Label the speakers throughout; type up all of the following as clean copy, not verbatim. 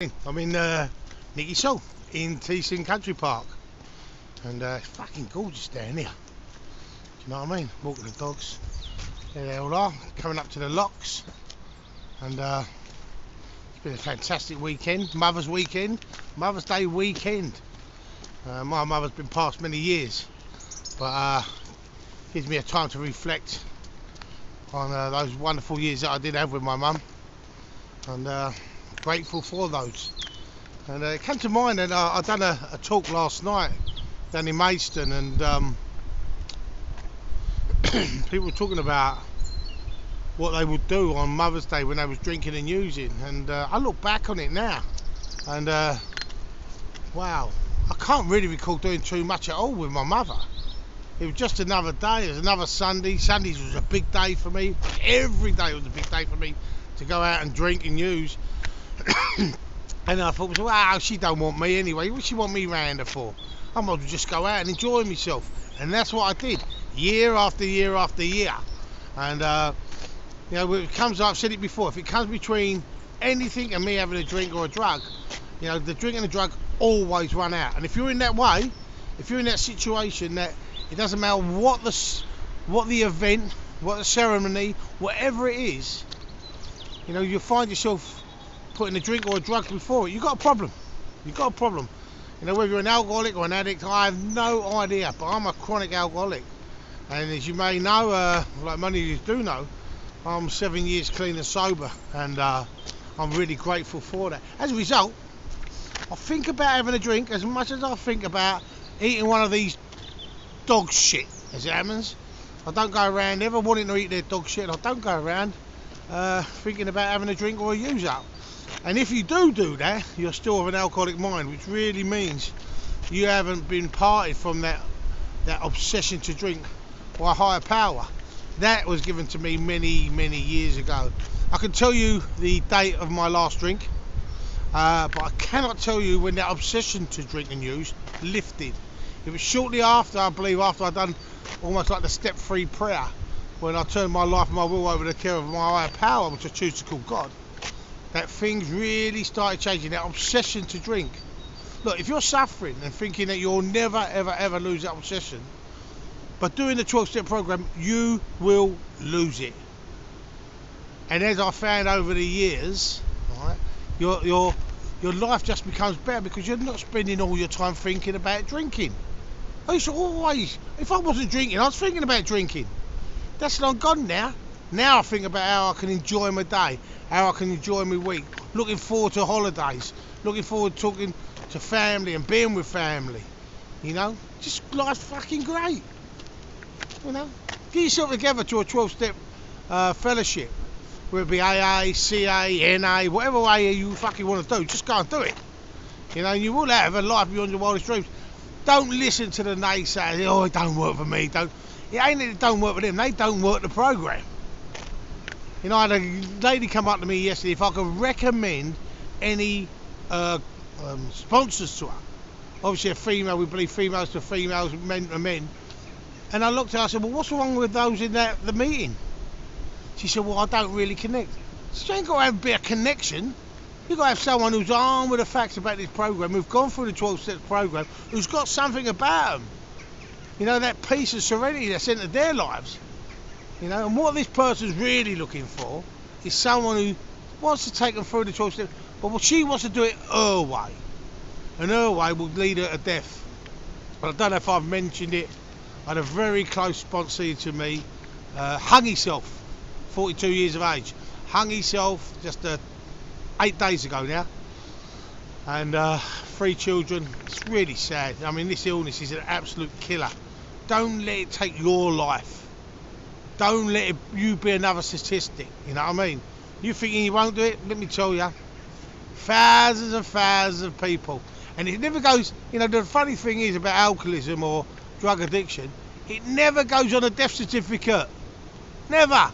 Speaker 1: I'm in Nicky Saul in Teesing Country Park, and it's fucking gorgeous down here. Do you know what I mean? Walking the dogs, there they all are, coming up to the locks, and it's been a fantastic weekend. Mother's Day weekend. My mother's been passed many years, but gives me a time to reflect on those wonderful years that I did have with my mum, and grateful for those. And it came to mind that I done a talk last night down in Maidstone, and people were talking about what they would do on Mother's Day when they was drinking and using, and I look back on it now, and wow, I can't really recall doing too much at all with my mother. It was just another day. It was another Sunday. Sundays was a big day for me. Every day was a big day for me to go out and drink and use. And I thought, wow, she don't want me anyway. What she want me round her for? I might as well just go out and enjoy myself. And that's what I did, year after year after year. And you know, when it comes, I've said it before, if it comes between anything and me having a drink or a drug, you know, the drink and the drug always run out. And if you're in that way, if you're in that situation, that it doesn't matter what the event, what the ceremony, whatever it is, you know, you'll find yourself putting a drink or a drug before it. You've got a problem. You've got a problem. You know, whether you're an alcoholic or an addict, I have no idea, but I'm a chronic alcoholic. And as you may know, like many of you do know, I'm 7 years clean and sober, and I'm really grateful for that. As a result, I think about having a drink as much as I think about eating one of these dog shit, as it happens. I don't go around ever wanting to eat their dog shit. I don't go around thinking about having a drink or a use up. And if you do that, you're still of an alcoholic mind, which really means you haven't been parted from that obsession to drink by a higher power. That was given to me many years ago. I can tell you the date of my last drink, but I cannot tell you when that obsession to drink and use lifted. It was shortly after, I believe, after I'd done almost like the step 3 prayer, when I turned my life and my will over to the care of my higher power, which I choose to call God, that things really started changing. That obsession to drink. Look, if you're suffering and thinking that you'll never ever lose that obsession, but doing the 12-step program, you will lose it. And as I found over the years, right, your life just becomes better because you're not spending all your time thinking about drinking. I used to always, if I wasn't drinking, I was thinking about drinking. That's long gone now. Now I think about how I can enjoy my day, how I can enjoy my week, looking forward to holidays, looking forward to talking to family and being with family. You know, just life's fucking great. You know, get yourself together to a 12-step fellowship, whether it be AA, CA, NA, whatever way you fucking want to do, just go and do it. You know, and you will have a life beyond your wildest dreams. Don't listen to the naysayers. Oh, it don't work for me. It ain't that it don't work for them. They don't work the program. You know, I had a lady come up to me yesterday if I could recommend any sponsors to her. Obviously a female, we believe females to females, men to men. And I looked at her, I said, well, what's wrong with those in the meeting? She said, well, I don't really connect. So you ain't got to have a bit of connection. You've got to have someone who's armed with the facts about this program, who've gone through the 12 steps program, who's got something about them. You know, that peace and serenity that's into their lives. You know, and what this person's really looking for is someone who wants to take them through the 12 steps, but she wants to do it her way. And her way will lead her to death. But I don't know if I've mentioned it. I had a very close sponsor to me, hung himself, 42 years of age. Hung himself just 8 days ago now. And 3 children. It's really sad. I mean, this illness is an absolute killer. Don't let it take your life. Don't let you be another statistic. You know what I mean? You thinking you won't do it? Let me tell you. Thousands and thousands of people. And it never goes, you know, the funny thing is about alcoholism or drug addiction, it never goes on a death certificate. Never.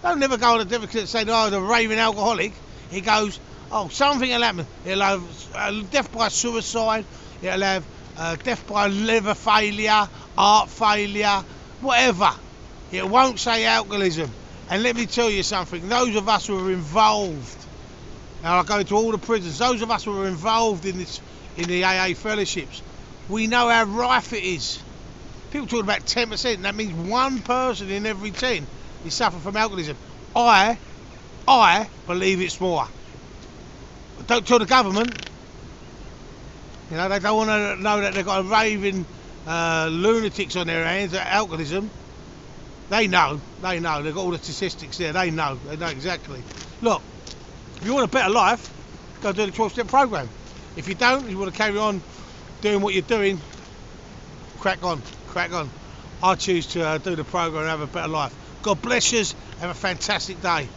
Speaker 1: Don't never go on a death certificate saying, oh, the raving alcoholic. It goes, oh, something will happen. It'll have death by suicide. It'll have death by liver failure, heart failure, whatever. It won't say alcoholism. And let me tell you something. Those of us who are involved And I go to all the prisons. Those of us who are involved in this, in the AA fellowships, we know how rife it is. People talk about 10%. That means one person in every 10 is suffering from alcoholism. I believe it's more. But don't tell the government. You know, they don't want to know that they've got a raving lunatics on their hands at alcoholism. They know. They've got all the statistics there. They know exactly. Look, if you want a better life, go do the 12-step program. If you don't, you want to carry on doing what you're doing, crack on. I choose to do the program and have a better life. God bless you. Have a fantastic day.